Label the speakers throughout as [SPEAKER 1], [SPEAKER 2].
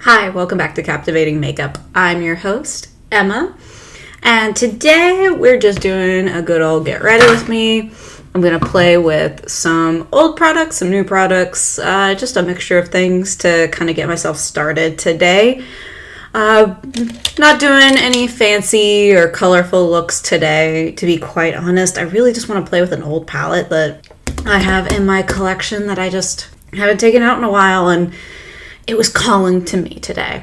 [SPEAKER 1] Hi, welcome back to Captivating Makeup. I'm your host, Emma, and today we're just doing a good old get ready with me. I'm going to play with some old products, some new products, just a mixture of things to kind of get myself started today. Not doing any fancy or colorful looks today, to be quite honest. I really just want to play with an old palette that I have in my collection that I just haven't taken out in a while, and it was calling to me today.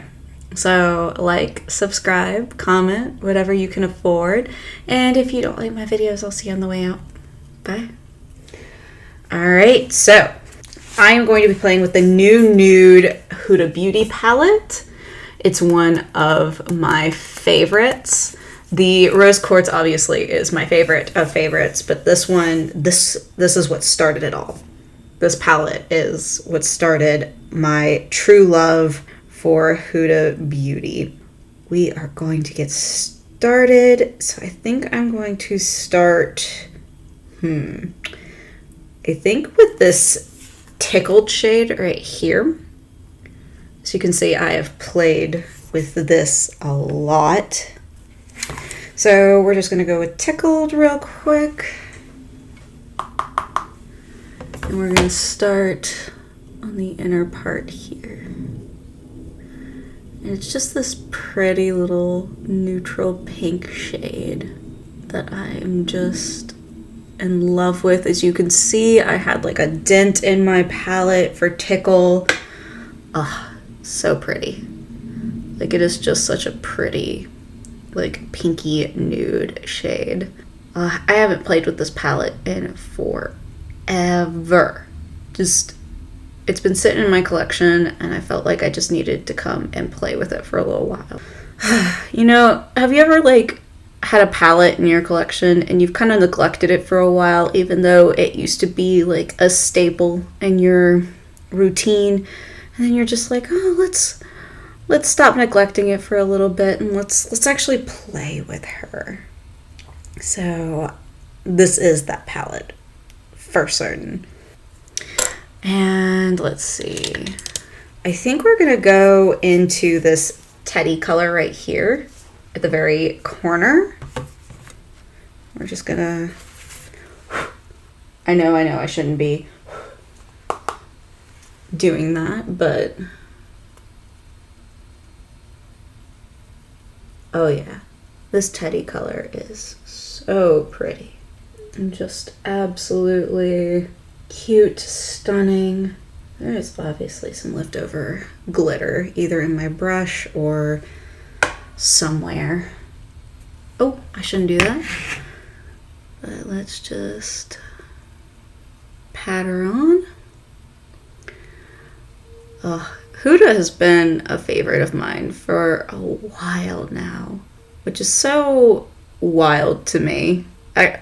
[SPEAKER 1] So like, subscribe, comment, whatever you can afford. And if you don't like my videos, I'll see you on the way out. Bye. Alright, so I am going to be playing with the new Nude Huda Beauty palette. It's one of my favorites. The Rose Quartz obviously is my favorite of favorites, but this one, this is what started it all. This palette is what started my true love for Huda Beauty. We are going to get started. So I think I'm going to start, I think with this Tickled shade right here. So you can see I have played with this a lot. So we're just gonna go with Tickled real quick. And we're going to start on the inner part here. And it's just this pretty little neutral pink shade that I am just in love with. As you can see, I had like a dent in my palette for Tickle. Ah, so pretty. Like, it is just such a pretty, like, pinky nude shade. I haven't played with this palette in forever. Just, it's been sitting in my collection, and I felt like I just needed to come and play with it for a little while. You know, have you ever like had a palette in your collection and you've kind of neglected it for a while, even though it used to be like a staple in your routine, and then you're just like, oh, let's stop neglecting it for a little bit and let's actually play with her. So this is that palette for certain. And let's see, I think we're gonna go into this teddy color right here at the very corner. We're just gonna, I know I shouldn't be doing that, but oh yeah, this teddy color is so pretty and just absolutely cute, stunning. There's obviously some leftover glitter either in my brush or somewhere. Oh, I shouldn't do that. But let's just pat her on. Huda has been a favorite of mine for a while now, which is so wild to me.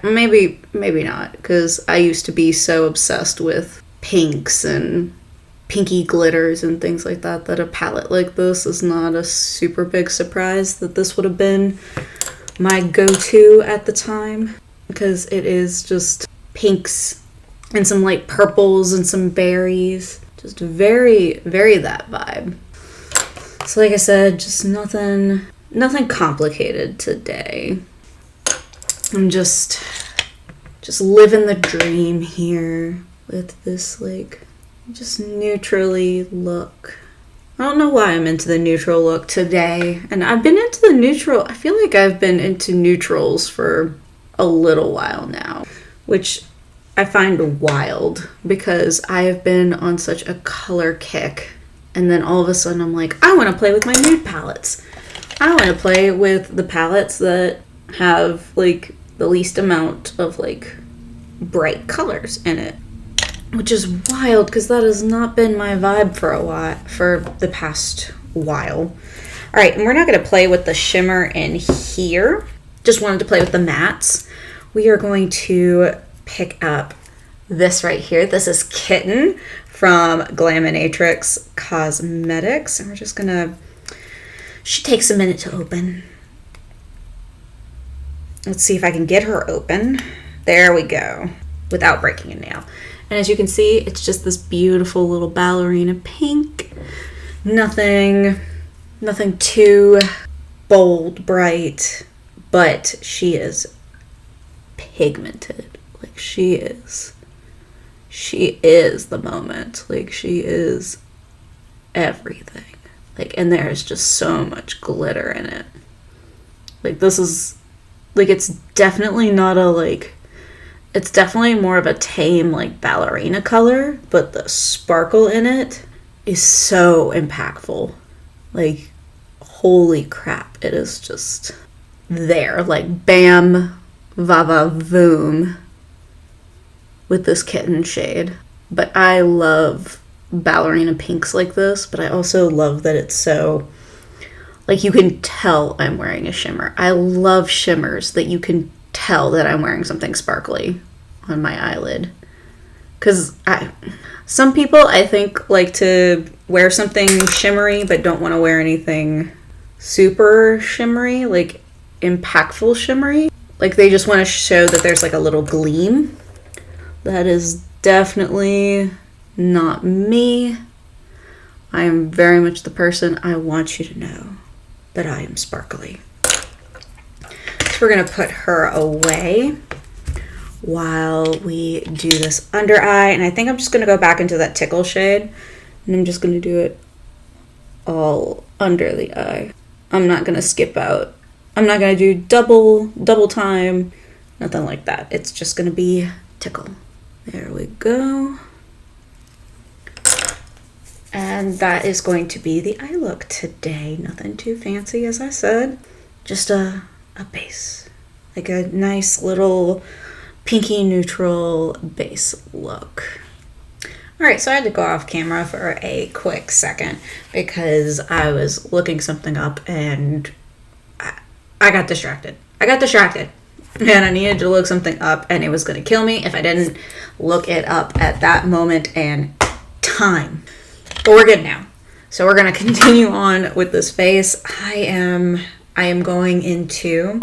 [SPEAKER 1] Maybe not, because I used to be so obsessed with pinks and pinky glitters and things like that, that a palette like this is not a super big surprise that this would have been my go-to at the time, because it is just pinks and some light purples and some berries. Just very, very that vibe. So like I said, just nothing complicated today. I'm just living the dream here with this, like, just neutrally look. I don't know why I'm into the neutral look today. And I've been into the neutral, I feel like I've been into neutrals for a little while now, which I find wild because I have been on such a color kick. And then all of a sudden I'm like, I want to play with my nude palettes. I want to play with the palettes that have like the least amount of like bright colors in it, which is wild because that has not been my vibe for the past while. All right, and we're not going to play with the shimmer in here. Just wanted to play with the mattes. We are going to pick up this right here. This is Kitten from Glaminatrix Cosmetics, and we're just gonna, she takes a minute to open. Let's see if I can get her open. There we go, without breaking a nail. And as you can see, it's just this beautiful little ballerina pink. Nothing too bold, bright, but she is pigmented. Like, she is the moment. Like, she is everything. Like, and there's just so much glitter in it. Like, this is, like, it's definitely not a, like, it's definitely more of a tame, like, ballerina color, but the sparkle in it is so impactful. Like, holy crap, it is just there. Like, bam, va-va, voom with this Kitten shade. But I love ballerina pinks like this, but I also love that it's so, like, you can tell I'm wearing a shimmer. I love shimmers that you can tell that I'm wearing something sparkly on my eyelid. Because some people, I think, like to wear something shimmery but don't want to wear anything super shimmery, like impactful shimmery. Like, they just want to show that there's like a little gleam. That is definitely not me. I am very much the person, I want you to know that I am sparkly. So we're going to put her away while we do this under eye. And I think I'm just going to go back into that Tickle shade. And I'm just going to do it all under the eye. I'm not going to skip out. I'm not going to do double time. Nothing like that. It's just going to be Tickle. There we go. And that is going to be the eye look today. Nothing too fancy, as I said. Just a base. Like a nice little pinky neutral base look. Alright, so I had to go off camera for a quick second because I was looking something up and I got distracted. And I needed to look something up and it was going to kill me if I didn't look it up at that moment and time. But we're good now. So we're going to continue on with this face. I am going into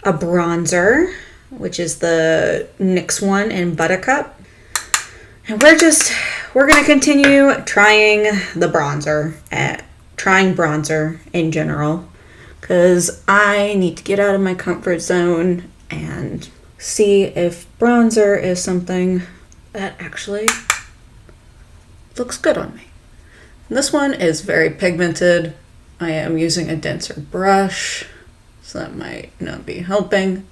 [SPEAKER 1] a bronzer, which is the NYX one in Buttercup. And we're going to continue trying the bronzer, trying bronzer in general, because I need to get out of my comfort zone and see if bronzer is something that actually looks good on me. This one is very pigmented. I am using a denser brush, so that might not be helping.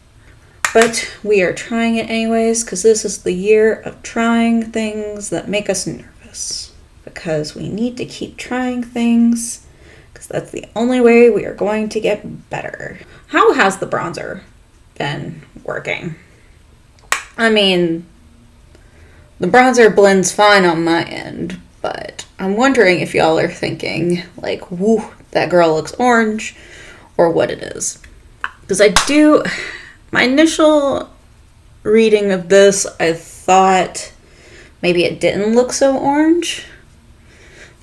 [SPEAKER 1] But we are trying it anyways, because this is the year of trying things that make us nervous. Because we need to keep trying things, because that's the only way we are going to get better. How has the bronzer been working? I mean, the bronzer blends fine on my end, but I'm wondering if y'all are thinking, like, woo, that girl looks orange, or what it is. Because my initial reading of this, I thought maybe it didn't look so orange.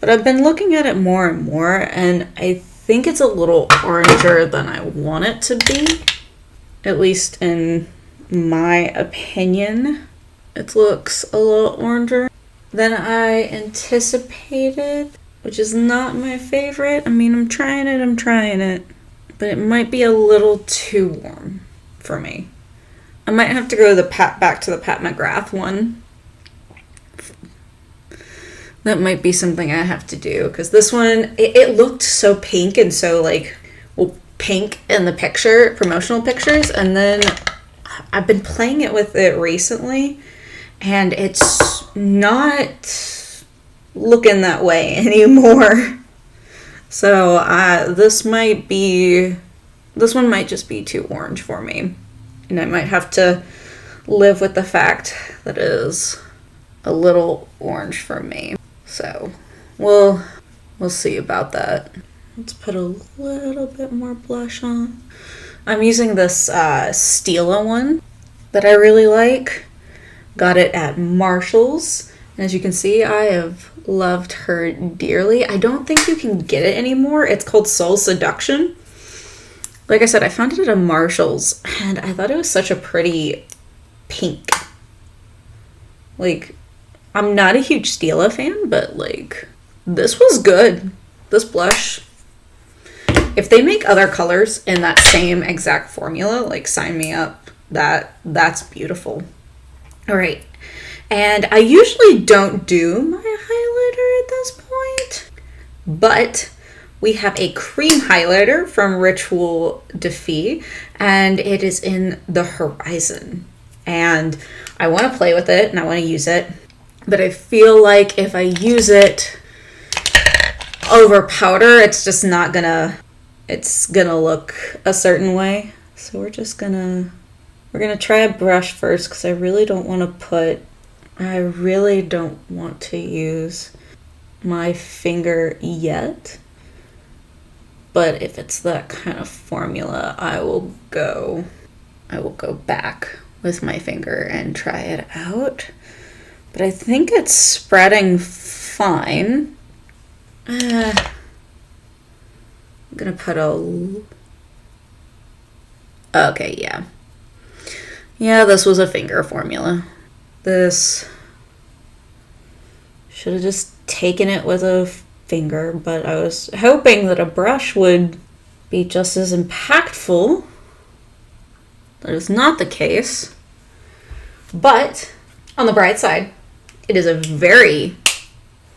[SPEAKER 1] But I've been looking at it more and more, and I think it's a little oranger than I want it to be. At least in my opinion. It looks a little oranger than I anticipated, which is not my favorite. I mean, I'm trying it. But it might be a little too warm for me. I might have to go to back to the Pat McGrath one. That might be something I have to do, because this one, it looked so pink and so pink in the promotional pictures, and then I've been playing it with it recently, and it's not looking that way anymore. So this one might just be too orange for me. And I might have to live with the fact that it is a little orange for me. So we'll see about that. Let's put a little bit more blush on. I'm using this Stila one that I really like. Got it at Marshall's. And as you can see, I have loved her dearly. I don't think you can get it anymore. It's called Seoul Seduction. Like I said, I found it at a Marshall's, and I thought it was such a pretty pink. Like, I'm not a huge Stila fan, but, like, this was good. This blush, if they make other colors in that same exact formula, like sign me up. That's beautiful. All right. And I usually don't do my highlighter at this point, but we have a cream highlighter from Ritual Defy, and it is in the Horizon. And I want to play with it and I want to use it, but I feel like if I use it over powder, it's just not gonna, it's gonna look a certain way. So we're gonna try a brush first, because I really don't want to use my finger yet. But if it's that kind of formula, I will go back with my finger and try it out. But I think it's spreading fine. I'm gonna put okay, yeah. Yeah, this was a finger formula. This should have just taken it with a finger, but I was hoping that a brush would be just as impactful. That is not the case. But on the bright side, it is a very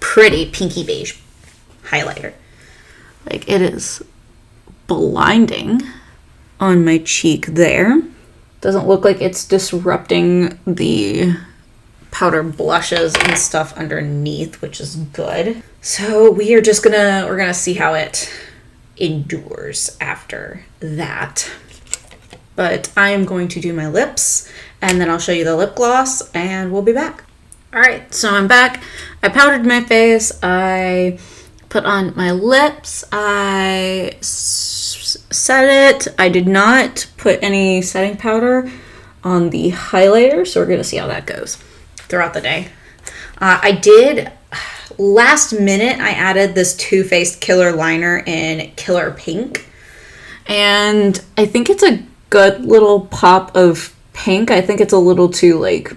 [SPEAKER 1] pretty pinky beige highlighter. Like, it is blinding on my cheek there. Doesn't look like it's disrupting the powder blushes and stuff underneath, which is good. So we're gonna see how it endures after that. But I am going to do my lips, and then I'll show you the lip gloss, and we'll be back. All right, so I'm back. I powdered my face. I put on my lips. I set it. I did not put any setting powder on the highlighter, so we're gonna see how that goes throughout the day. I did, last minute, I added this Too Faced Killer Liner in Killer Pink, and I think it's a good little pop of pink. I think it's a little too, like,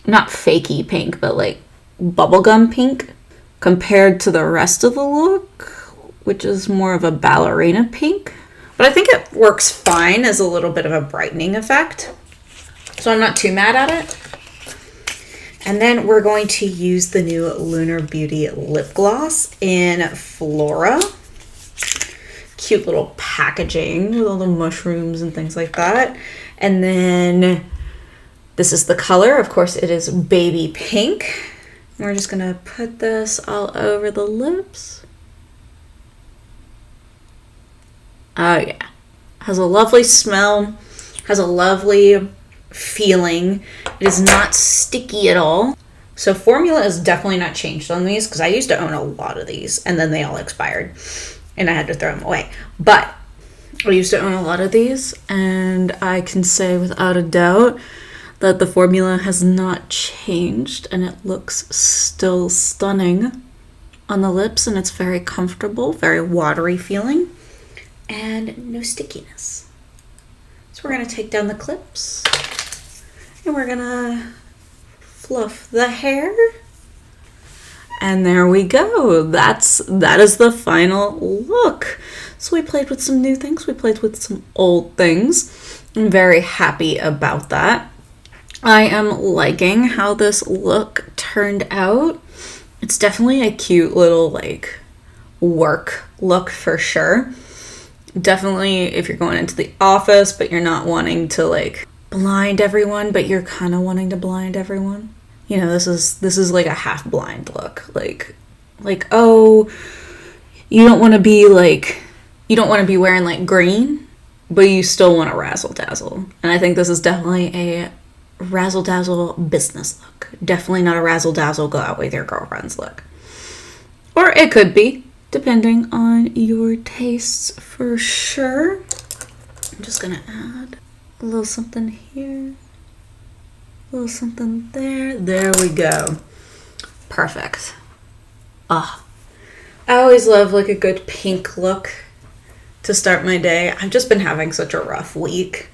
[SPEAKER 1] not fakey pink, but like bubblegum pink compared to the rest of the look, which is more of a ballerina pink. But I think it works fine as a little bit of a brightening effect, so I'm not too mad at it. And then we're going to use the new Lunar Beauty lip gloss in Flora. Cute little packaging with all the mushrooms and things like that. And then this is the color. Of course, it is baby pink. We're just gonna put this all over the lips. Oh yeah. Has a lovely smell. Has a lovely feeling. It is not sticky at all. So formula is definitely not changed on these, because I used to own a lot of these and then they all expired and I had to throw them away. But I used to own a lot of these, and I can say without a doubt that the formula has not changed, and it looks still stunning on the lips, and it's very comfortable, very watery feeling, and no stickiness. So we're gonna take down the clips, and we're gonna fluff the hair, and there we go. That is the final look. So we played with some new things, we played with some old things. I'm very happy about that. I am liking how this look turned out. It's definitely a cute little, like, work look for sure. Definitely if you're going into the office but you're not wanting to, like, blind everyone, but you're kind of wanting to blind everyone. You know, this is like a half blind look. Like, oh, you don't want to be wearing like green, but you still want to razzle dazzle. And I think this is definitely a razzle dazzle business look. Definitely not a razzle dazzle go out with your girlfriends look. Or it could be, depending on your tastes for sure. I'm just gonna add a little something here, a little something there. There we go. Perfect. Ah, I always love like a good pink look to start my day. I've just been having such a rough week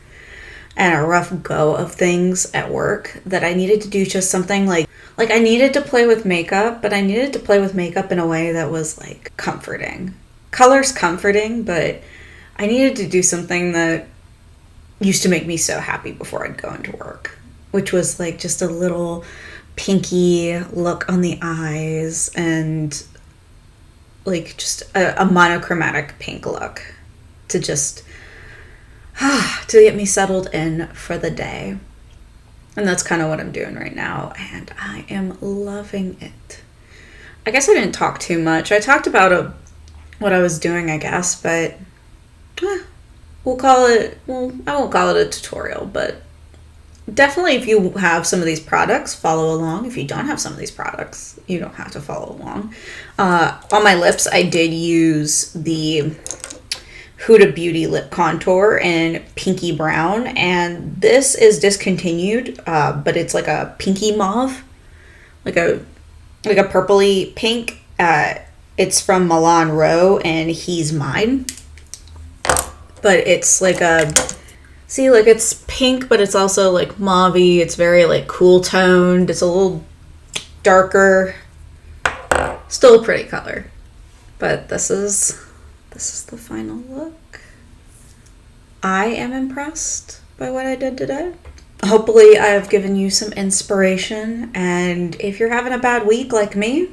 [SPEAKER 1] and a rough go of things at work that I needed to do just something like Like, I needed to play with makeup, but I needed to play with makeup in a way that was, like, comforting. Color's comforting, but I needed to do something that used to make me so happy before I'd go into work, which was, like, just a little pinky look on the eyes and, like, just a monochromatic pink look to just, to get me settled in for the day. And that's kind of what I'm doing right now, and I am loving it. I guess I didn't talk too much. I talked about what I was doing, I guess, but we'll call it, well, I won't call it a tutorial, but definitely if you have some of these products, follow along. If you don't have some of these products, you don't have to follow along. On my lips, I did use the Huda Beauty lip contour in pinky brown, and this is discontinued, but it's like a pinky mauve, like a purpley pink. It's from Milan Rowe and He's Mine, but it's like it's pink, but it's also like mauve-y. It's very like cool toned. It's a little darker, still a pretty color, but this is the final look. I am impressed by what I did today. Hopefully I have given you some inspiration, and if you're having a bad week like me,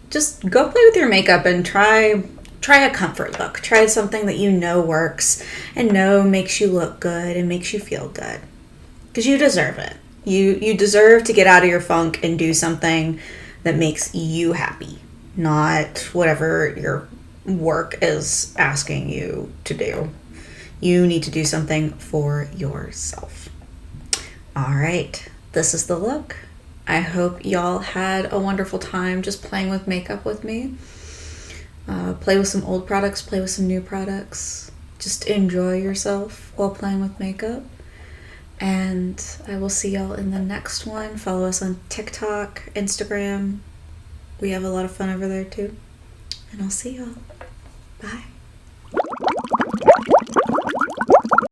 [SPEAKER 1] just go play with your makeup and try a comfort look. Try something that you know works and know makes you look good and makes you feel good, because you deserve it. You deserve to get out of your funk and do something that makes you happy, not whatever your work is asking you to do. You need to do something for yourself. All right, this is the look. I hope y'all had a wonderful time just playing with makeup with me. Play with some old products, play with some new products. Just enjoy yourself while playing with makeup. And I will see y'all in the next one. Follow us on TikTok, Instagram. We have a lot of fun over there too. And I'll see y'all. Bye.